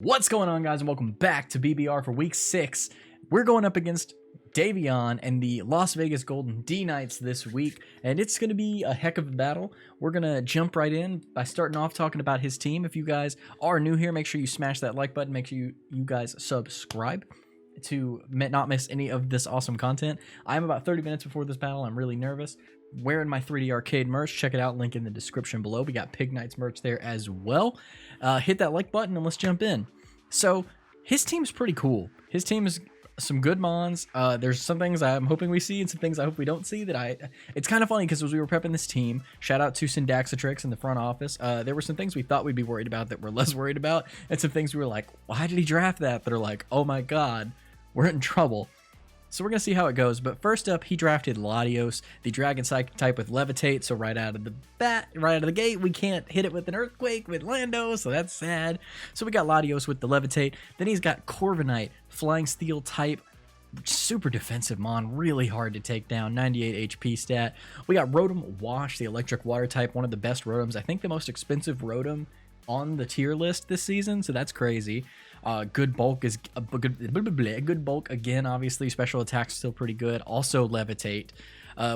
What's going on, guys, and welcome back to BBR for week 6. We're going up against Davion and the Las Vegas Golden D-nites this week, and it's going to be a heck of a battle. We're going to jump right in by starting off talking about his team. If you guys are new here, make sure you smash that like button. Make sure you guys subscribe to not miss any of this awesome content. I'm about 30 minutes before this battle. I'm really nervous. Wearing my 3D Arcade merch. Check it out. Link in the description below. We got Pigknights merch there as well. Hit that like button and let's jump in. So his team's pretty cool. His team is some good mons. There's some things I'm hoping we see and some things I hope we don't see. It's kind of funny because as we were prepping this team, shout out to Syndaxatrix in the front office, there were some things we thought we'd be worried about that we're less worried about, and some things we were like, why did he draft that? That are like, oh my god, we're in trouble. So we're going to see how it goes. But first up, he drafted Latios, the Dragon Psychic type with Levitate. So right out of the gate, we can't hit it with an Earthquake with Lando, so that's sad. So we got Latios with the Levitate. Then he's got Corviknight, Flying Steel type, super defensive mon, really hard to take down, 98 HP stat. We got Rotom Wash, the Electric Water type, one of the best Rotoms. I think the most expensive Rotom on the tier list this season, so that's crazy. Good bulk is good bulk again. Obviously, special attack's still pretty good. Also Levitate.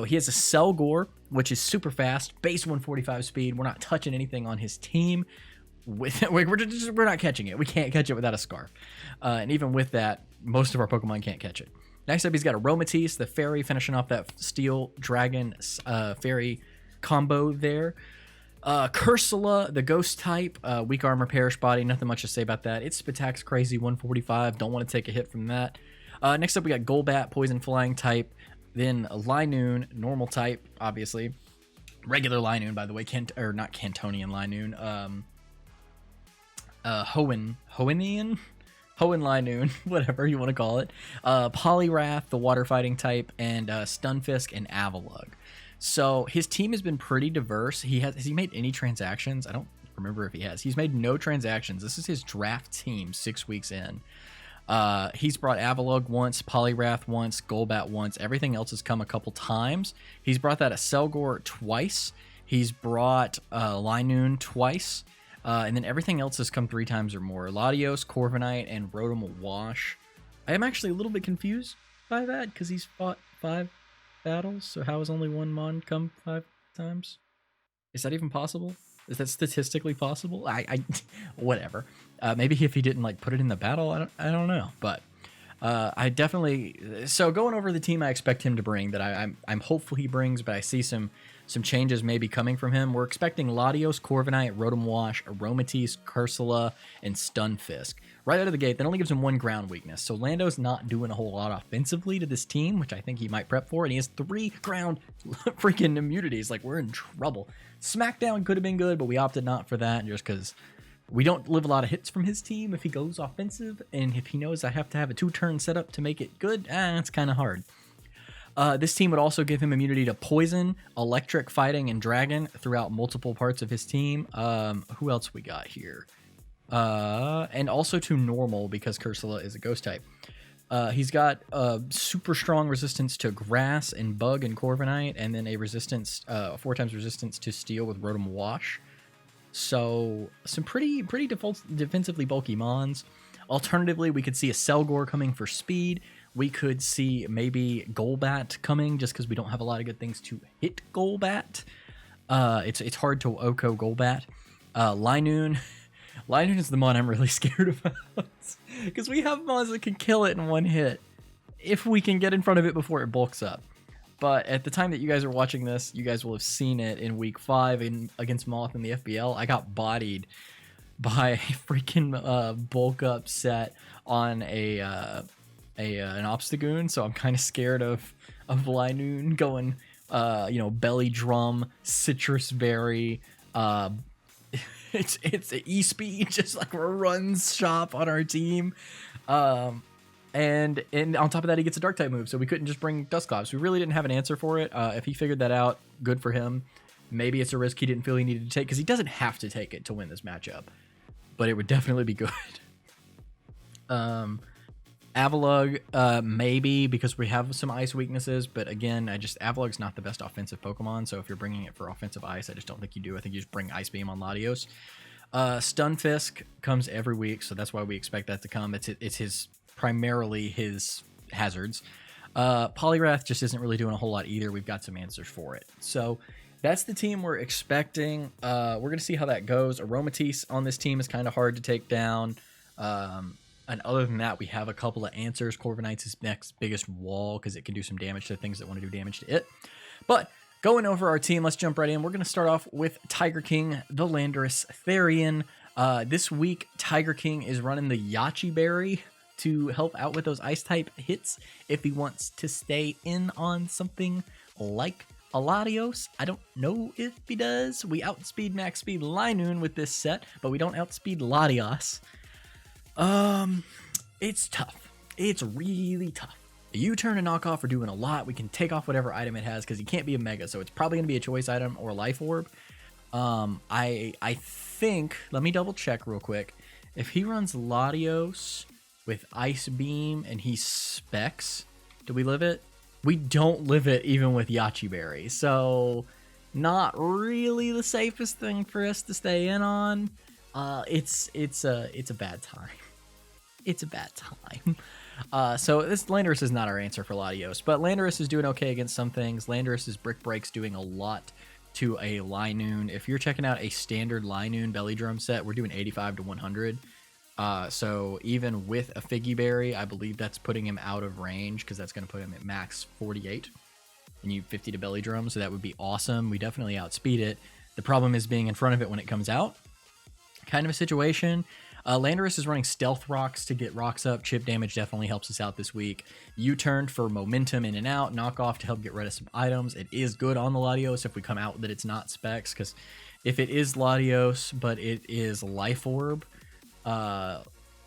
He has a Selgor, which is super fast, base 145 speed. We're not touching anything on his team. We're not catching it. We can't catch it without a Scarf. And even with that, most of our Pokemon can't catch it. Next up, he's got a Aromatisse, the Fairy, finishing off that Steel Dragon Fairy combo there. Cursula, the Ghost type, weak armor, perish body, nothing much to say about that. Its attack's crazy, 145, don't want to take a hit from that. Next up, we got Golbat, poison flying type, then Linoon, normal type, obviously. Regular Linoon, by the way, not Cantonian Linoon, Hoenn Linoon, whatever you want to call it. Poliwrath, the water fighting type, and Stunfisk and Avalugg. So his team has been pretty diverse. Has he made any transactions? I don't remember if he has. He's made no transactions. This is his draft team 6 weeks in. He's brought Avalugg once, Poliwrath once, Golbat once. Everything else has come a couple times. He's brought that a Selgor twice. He's brought Linoon twice. And then everything else has come 3 times or more. Latios, Corviknight, and Rotom Wash. I am actually a little bit confused by that because he's fought 5 battles, so how has only one mon come 5 times? Is that even possible? Is that statistically possible? Whatever. Maybe if he didn't like put it in the battle, I don't know. But I definitely, so going over the team I expect him to bring, that I'm hopeful he brings, but I see some changes maybe coming from him. We're expecting Latios, Corviknight, Rotom Wash, Aromatisse, Cursula, and Stunfisk. Right out of the gate, that only gives him 1 ground weakness. So Lando's not doing a whole lot offensively to this team, which I think he might prep for, and he has 3 ground freaking immunities. Like, we're in trouble. Smackdown could have been good, but we opted not for that just because we don't live a lot of hits from his team if he goes offensive, and if he knows I have to have a 2-turn setup to make it good, it's kind of hard. This team would also give him immunity to Poison, Electric, Fighting, and Dragon throughout multiple parts of his team. Who else we got here? And also to Normal because Cursula is a Ghost type. He's got super strong resistance to Grass and Bug and Corviknight, and then a resistance, 4 times resistance to Steel with Rotom Wash. So some pretty defensively bulky mons. Alternatively, we could see a Selgor coming for speed. We could see maybe Golbat coming just because we don't have a lot of good things to hit Golbat. It's hard to OHKO Golbat. Linoon. Linoon is the mon I'm really scared about because we have mons that can kill it in 1 hit if we can get in front of it before it bulks up. But at the time that you guys are watching this, you guys will have seen it in week 5 against Moth in the FBL. I got bodied by a freaking bulk up set on an Obstagoon, so I'm kind of scared of Linoon going, Belly Drum, Citrus Berry, it's E-Speed, just like a runs shop on our team. And on top of that, he gets a Dark type move, so we couldn't just bring Dusclops. We really didn't have an answer for it. If he figured that out, good for him. Maybe it's a risk he didn't feel he needed to take, because he doesn't have to take it to win this matchup. But it would definitely be good. Avalugg, maybe, because we have some ice weaknesses, but again, Avalugg's not the best offensive Pokemon, so if you're bringing it for offensive ice, I just don't think you do. I think you just bring Ice Beam on Latios. Stunfisk comes every week, so that's why we expect that to come. It's his primarily his hazards. Poliwrath just isn't really doing a whole lot either. We've got some answers for it. So that's the team we're expecting. We're going to see how that goes. Aromatisse on this team is kind of hard to take down. And other than that, we have a couple of answers. Corviknight's his next biggest wall because it can do some damage to things that want to do damage to it. But going over our team, let's jump right in. We're going to start off with Tiger King, the Landorus Therian. This week, Tiger King is running the Yachi Berry to help out with those ice-type hits if he wants to stay in on something like a Latios. I don't know if he does. We outspeed max speed Linoon with this set, but we don't outspeed Latios. It's tough. It's really tough. A U-turn and knockoff are doing a lot. We can take off whatever item it has because he can't be a mega, so it's probably going to be a choice item or a life orb. I think, let me double check real quick. If he runs Latios with Ice Beam and he specs, do we live it? We don't live it even with Yachi Berry, so not really the safest thing for us to stay in on. It's a bad time. It's a bad time. So this Landorus is not our answer for Latios, but Landorus is doing okay against some things. Landorus's Brick Break's doing a lot to a Linoon. If you're checking out a standard Linoon belly drum set, we're doing 85 to 100. So even with a Figgy Berry, I believe that's putting him out of range because that's going to put him at max 48 and you 50 to belly drum. So that would be awesome. We definitely outspeed it. The problem is being in front of it when it comes out. Kind of a situation. Landorus is running Stealth Rocks to get rocks up. Chip damage definitely helps us out this week. U-turn for momentum in and out. Knockoff to help get rid of some items. It is good on the Latios if we come out that it's not specs, because if it is Latios but it is Life Orb,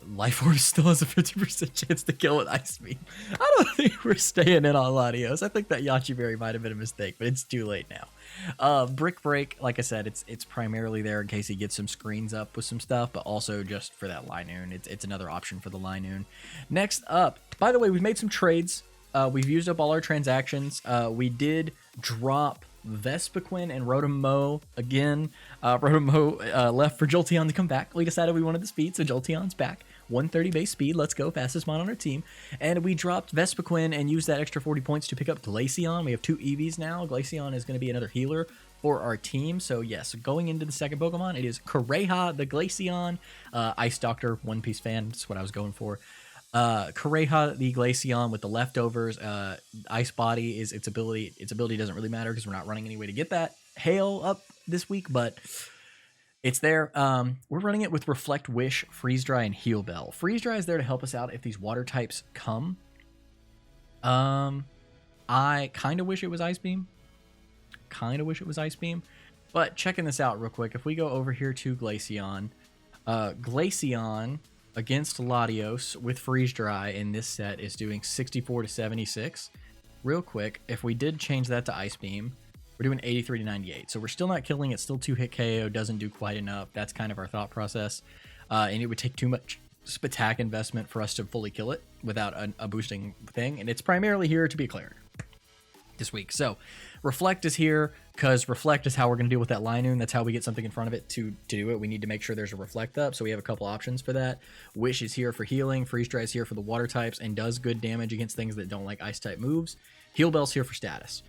Life Orb still has a 50% chance to kill with Ice Beam. I don't think we're staying in on Latios. I think that Yachi Berry might have been a mistake, but it's too late now. Brick Break, like I said, it's primarily there in case he gets some screens up with some stuff, but also just for that Linoon. It's another option for the Linoon. Next up, by the way, we've made some trades. We've used up all our transactions. We did drop Vespiquen and Rotom again. Rotom left for Jolteon to come back. We decided we wanted the speed, so Jolteon's back. 130 base speed, let's go, fastest mon on our team. And we dropped Vespiquen and used that extra 40 points to pick up Glaceon. We have 2 EVs now. Glaceon is going to be another healer for our team. So yes, going into the second Pokemon, it is Kureha the Glaceon. Ice Doctor, One Piece fan, that's what I was going for. Kureha the Glaceon with the leftovers. Ice Body is its ability. Its ability doesn't really matter because we're not running any way to get that Hail up this week, but it's there. We're running it with Reflect Wish, Freeze Dry, and Heal Bell. Freeze Dry is there to help us out if these water types come. I kind of wish it was Ice Beam. But checking this out real quick. If we go over here to Glaceon, Glaceon against Latios with Freeze Dry in this set is doing 64 to 76. Real quick, if we did change that to Ice Beam, we're doing 83 to 98. So we're still not killing it. Still 2-hit KO. Doesn't do quite enough. That's kind of our thought process. And it would take too much attack investment for us to fully kill it without a boosting thing. And it's primarily here to be cleared this week. So Reflect is here because Reflect is how we're going to deal with that Linoon. That's how we get something in front of it to do it. We need to make sure there's a Reflect up. So we have a couple options for that. Wish is here for healing. Freeze Dry is here for the water types and does good damage against things that don't like ice type moves. Heal Bell's here for status.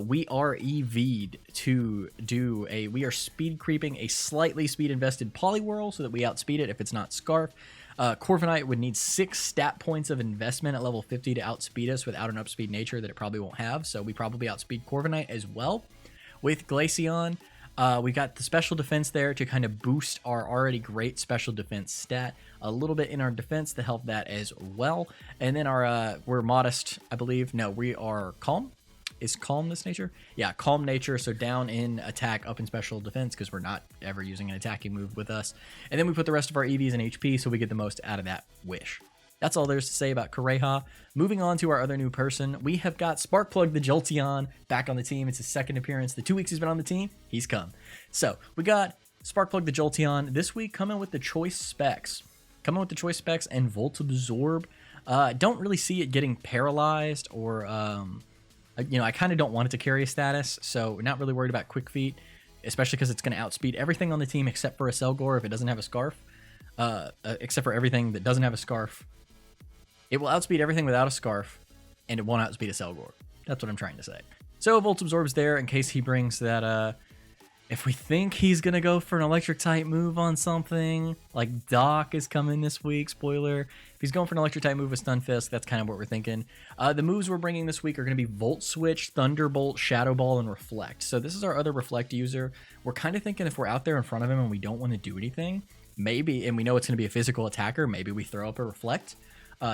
We are EV'd to do we are speed creeping a slightly speed invested Poliwhirl so that we outspeed it if it's not Scarf. Corviknight would need 6 stat points of investment at level 50 to outspeed us without an upspeed nature that it probably won't have. So we probably outspeed Corviknight as well. With Glaceon, we got the special defense there to kind of boost our already great special defense stat. A little bit in our defense to help that as well. And then we're modest, I believe. No, we are calm. Is calm this nature? Yeah, calm nature. So down in attack, up in special defense because we're not ever using an attacking move with us. And then we put the rest of our EVs in HP so we get the most out of that wish. That's all there's to say about Kureha. Moving on to our other new person, we have got Sparkplug the Jolteon back on the team. It's his second appearance. The 2 weeks he's been on the team, he's come. So we got Sparkplug the Jolteon this week coming with the choice specs. And Volt Absorb. Don't really see it getting paralyzed or... I kind of don't want it to carry a status, so we're not really worried about Quick Feet. especially because it's going to outspeed everything on the team except for a Selgor if it doesn't have a scarf. Except for everything that doesn't have a scarf. It will outspeed everything without a scarf, and it won't outspeed a Selgor. That's what I'm trying to say. So Volt Absorb's there in case he brings that, if we think he's going to go for an electric type move on something, like Doc is coming this week, spoiler. If he's going for an electric type move with Stunfisk, that's kind of what we're thinking. The moves we're bringing this week are going to be Volt Switch, Thunderbolt, Shadow Ball, and Reflect. So this is our other Reflect user. We're kind of thinking if we're out there in front of him and we don't want to do anything, maybe, and we know it's going to be a physical attacker, maybe we throw up a Reflect,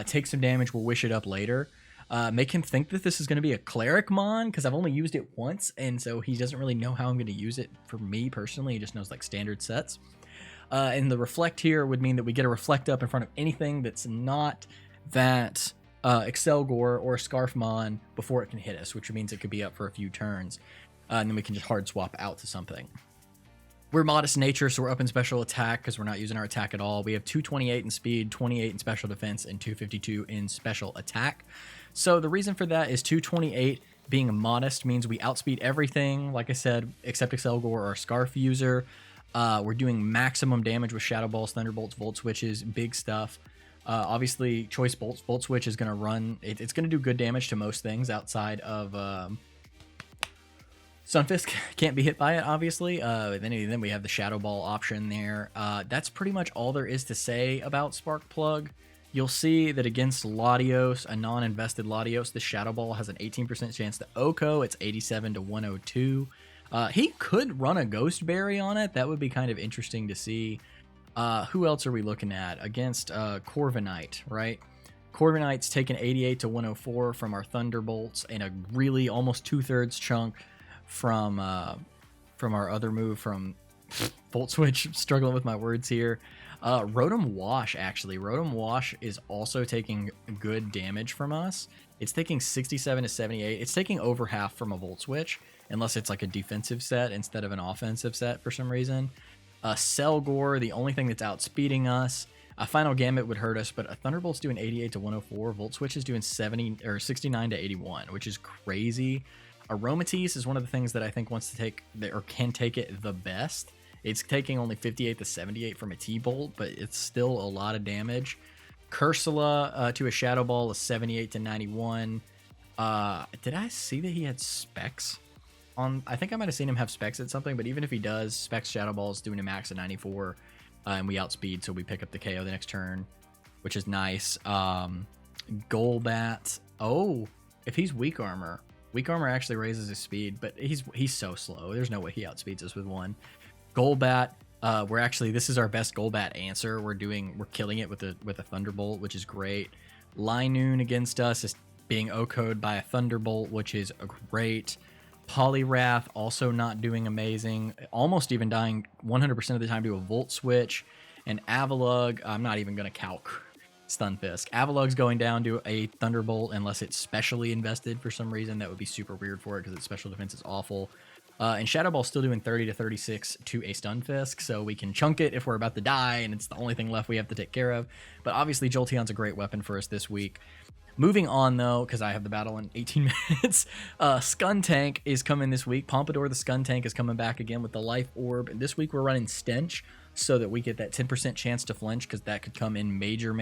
take some damage, we'll wish it up later. Make him think that this is going to be a Cleric Mon, because I've only used it once, and so he doesn't really know how I'm going to use it for me personally. He just knows like standard sets. And the Reflect here would mean that we get a Reflect up in front of anything that's not that Excelgor or Scarf Mon before it can hit us, which means it could be up for a few turns. And then we can just hard swap out to something. We're modest nature, so we're up in special attack because we're not using our attack at all. We have 228 in speed, 28 in special defense, and 252 in special attack. So the reason for that is 228 being modest means we outspeed everything, like I said, except Excelgor or Scarf user. We're doing maximum damage with Shadow Balls, Thunderbolts, Volt Switches, big stuff. Obviously, Choice Bolts, Volt Switch is going to run, it's going to do good damage to most things outside of... Stunfisk can't be hit by it, obviously. Then we have the Shadow Ball option there. That's pretty much all there is to say about Sparkplug. You'll see that against Latios, a non-invested Latios, the Shadow Ball has an 18% chance to OHKO. It's 87 to 102. He could run a Ghost Berry on it. That would be kind of interesting to see. Who else are we looking at? Against Corviknight, right? Corviknight's taken 88 to 104 from our Thunderbolts and a really almost 2/3 chunk from our other move from Volt Switch. Struggling with my words here. Rotom Wash, actually. Rotom Wash is also taking good damage from us. It's taking 67 to 78. It's taking over half from a Volt Switch, unless it's like a defensive set instead of an offensive set for some reason. Selgor, the only thing that's outspeeding us. A Final Gambit would hurt us, but a Thunderbolt's doing 88 to 104. Volt Switch is doing 70 or 69 to 81, which is crazy. Aromatisse is one of the things that I think wants to take, or can take it the best. It's taking only 58 to 78 from a T-Bolt, but it's still a lot of damage. Cursula to a Shadow Ball is 78 to 91. Did I see that he had specs on? I think I might have seen him have specs at something, but even if he does, specs Shadow Ball is doing a max of 94, and we outspeed, so we pick up the KO the next turn, which is nice. Golbat. Oh, if he's weak armor actually raises his speed, but he's so slow. There's no way he outspeeds us with one. Golbat, this is our best Golbat answer. We're killing it with a Thunderbolt, which is great. Linoon against us is being OHKO'd by a Thunderbolt, which is great. Poliwrath also not doing amazing, almost even dying 100% of the time to a Volt Switch. And Avalugg, I'm not even going to calc Stunfisk. Avalugg's going down to a Thunderbolt unless it's specially invested for some reason. That would be super weird for it because its special defense is awful. And Shadow Ball's still doing 30 to 36 to a Stunfisk, so we can chunk it if we're about to die and it's the only thing left we have to take care of. But obviously Jolteon's a great weapon for us this week. Moving on though, because I have the battle in 18 minutes, Skuntank is coming this week. Pompadour the Skuntank is coming back again with the Life Orb. And this week we're running Stench, so that we get that 10% chance to flinch, because that could come in major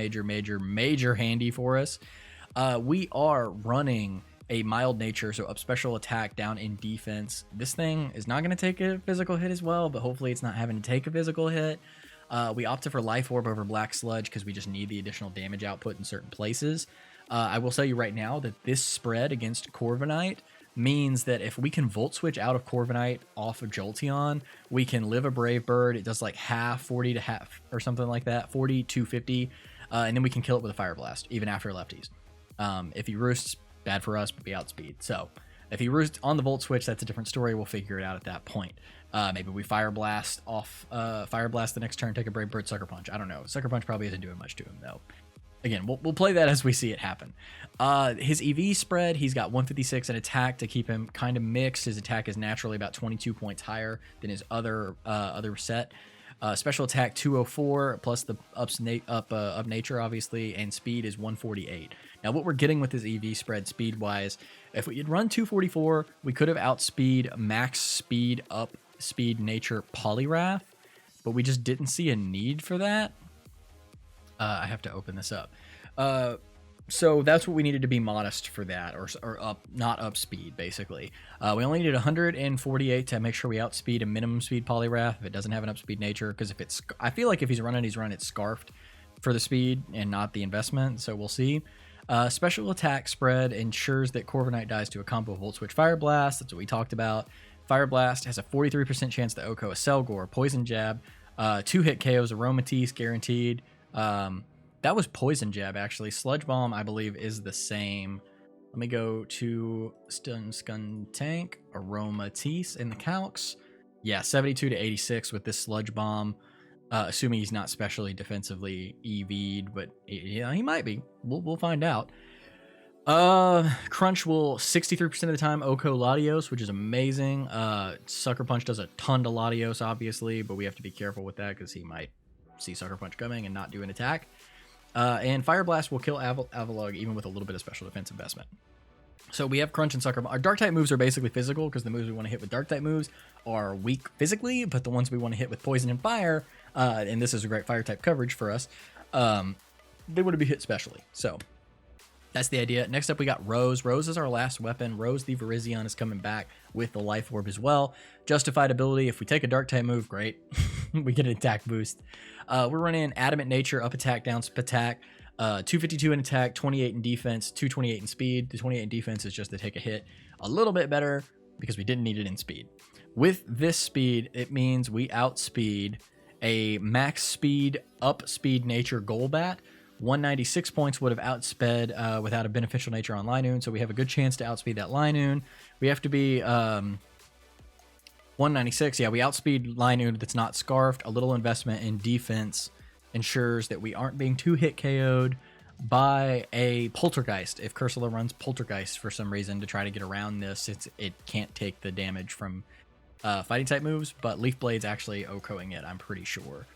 handy for us. We are running a mild nature, so up special attack, down in defense. This thing is not going to take a physical hit as well, but hopefully it's not having to take a physical hit. We opted for Life Orb over Black Sludge because we just need the additional damage output in certain places. I will tell you right now that this spread against Corviknight means that if we can Volt Switch out of Corviknight off of Jolteon, we can live a Brave Bird. It does like half, 40 to half, or something like that, 40 to 50, and then we can kill it with a Fire Blast, even after lefties. If he roosts, bad for us, but we outspeed. So if he roosts on the Volt Switch, that's a different story. We'll figure it out at that point. Maybe we Fire Blast off, Fire Blast the next turn, take a Brave Bird, Sucker Punch. I don't know. Sucker Punch probably isn't doing much to him, though. Again, we'll play that as we see it happen. His EV spread, he's got 156 in attack to keep him kind of mixed. His attack is naturally about 22 points higher than his other set. Special attack 204 plus the up nature, obviously, and speed is 148. Now, what we're getting with his EV spread speed-wise, if we had run 244, we could have outspeed max speed up speed nature Poliwrath, but we just didn't see a need for that. I have to open this up. So that's what we needed to be modest for that, or up, not up speed, basically. We only needed 148 to make sure we outspeed a minimum speed Poliwrath if it doesn't have an upspeed nature, because if it's, I feel like if he's running it scarfed for the speed and not the investment, so we'll see. Special attack spread ensures that Corviknight dies to a combo of Volt Switch Fire Blast. That's what we talked about. Fire Blast has a 43% chance to OHKO a Selgor, Poison Jab, 2-hit KOs, Aromatisse guaranteed. That was Poison Jab, actually. Sludge Bomb, I believe, is the same. Let me go to Stun Tank, Aromatisse in the calcs. Yeah, 72 to 86 with this Sludge Bomb. Assuming he's not specially defensively EV'd, but yeah, he might be. We'll find out. Crunch will 63% of the time OHKO Latios, which is amazing. Sucker Punch does a ton to Latios, obviously, but we have to be careful with that because he might see Sucker Punch coming and not do an attack. And Fire Blast will kill Avalugg even with a little bit of special defense investment. So we have Crunch and Sucker. Our Dark type moves are basically physical because the moves we want to hit with Dark type moves are weak physically, but the ones we want to hit with Poison and Fire, and this is a great Fire type coverage for us, they want to be hit specially. So that's the idea. Next up, we got Rose. Rose is our last weapon. Rose the Virizion is coming back with the Life Orb as well. Justified ability. If we take a Dark type move, great. We get an attack boost. We're running Adamant Nature, up attack, down attack. 252 in attack, 28 in defense, 228 in speed. The 28 in defense is just to take a hit a little bit better because we didn't need it in speed. With this speed, it means we outspeed a max speed, up speed nature Golbat. 196 points would have outsped without a beneficial nature on Linoon, so we have a good chance to outspeed that Linoon. We have to be 196. Yeah, we outspeed Linoon that's not scarfed. A little investment in defense ensures that we aren't being hit KO'd by a Poltergeist. If Cursula runs Poltergeist for some reason to try to get around this, it can't take the damage from fighting type moves, but Leaf Blade's actually OHKOing it, I'm pretty sure,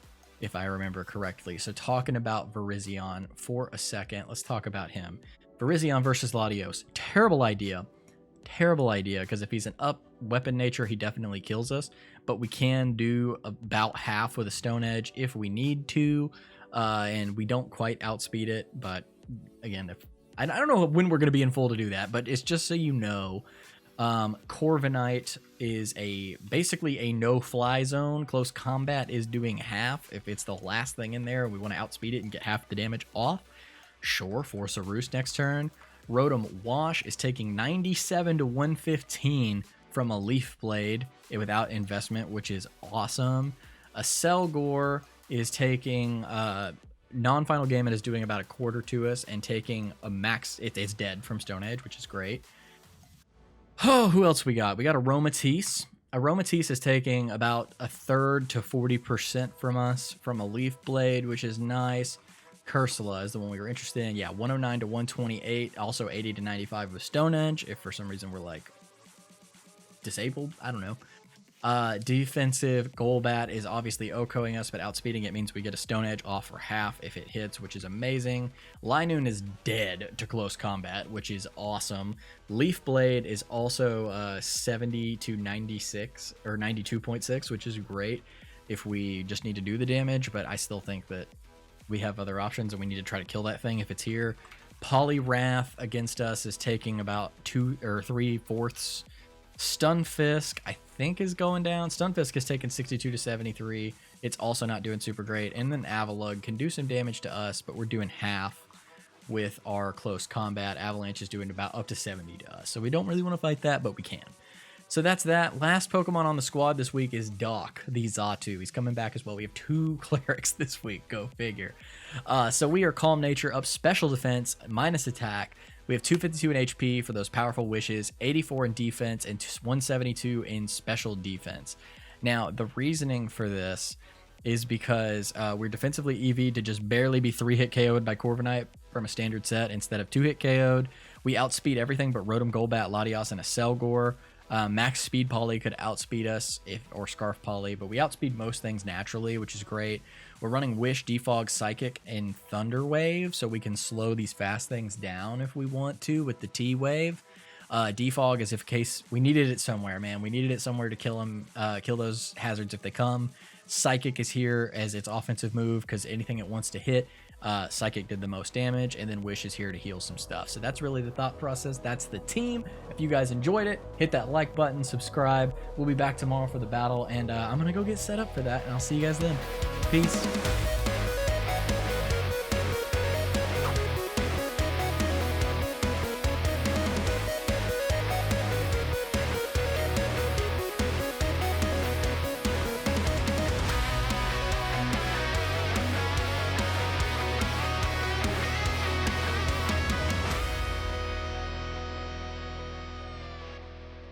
if I remember correctly. So talking about Virizion for a second, let's talk about him. Virizion versus Latios. Terrible idea, because if he's an up weapon nature, he definitely kills us, but we can do about half with a Stone Edge if we need to, and we don't quite outspeed it. But again, I don't know when we're going to be in full to do that, but it's just so you know. Corviknight is basically a no-fly zone. Close combat is doing half. If it's the last thing in there, we want to outspeed it and get half the damage off. Sure, force a Roost next turn. Rotom Wash is taking 97 to 115 from a Leaf Blade without investment, which is awesome. A Selgor is taking non-final game, it is doing about a quarter to us and taking a max. It's dead from Stone Edge, which is great. Oh, who else we got? We got Aromatisse. Aromatisse is taking about a third to 40% from us from a Leaf Blade, which is nice. Cursula is the one we were interested in. Yeah, 109 to 128. Also 80 to 95 with Stone Edge. If for some reason we're like disabled, I don't know. Defensive Golbat is obviously OHKOing us, but outspeeding it means we get a Stone Edge off for half if it hits, which is amazing. Linoon is dead to close combat, which is awesome. Leaf Blade is also 70 to 96 or 92.6, which is great if we just need to do the damage, but I still think that we have other options and we need to try to kill that thing if it's here. Poliwrath against us is taking about 2 or 3/4. Stunfisk, I think, is going down. Stunfisk is taking 62 to 73. It's also not doing super great. And then Avalugg can do some damage to us, but we're doing half with our close combat. Avalanche is doing about up to 70 to us. So we don't really want to fight that, but we can. So that's that. Last Pokemon on the squad this week is Doc, the Xatu. He's coming back as well. We have 2 clerics this week. Go figure. So we are Calm Nature, up special defense, minus attack. We have 252 in HP for those powerful wishes, 84 in defense, and 172 in special defense. Now, the reasoning for this is because we're defensively EV'd to just barely be 3-hit KO'd by Corviknight from a standard set instead of 2-hit KO'd. We outspeed everything but Rotom, Golbat, Latios, and a Selgor. Max Speed Poly could outspeed us, or Scarf Poly, but we outspeed most things naturally, which is great. We're running Wish, Defog, Psychic, and Thunder Wave, so we can slow these fast things down if we want to with the T-Wave. Defog is if case we needed it somewhere, man. We needed it somewhere to kill them, kill those hazards if they come. Psychic is here as its offensive move because anything it wants to hit, Psychic did the most damage, and then Wish is here to heal some stuff. So that's really the thought process. That's the team. If you guys enjoyed it, hit that like button, subscribe. We'll be back tomorrow for the battle, and I'm gonna go get set up for that, and I'll see you guys then. Peace.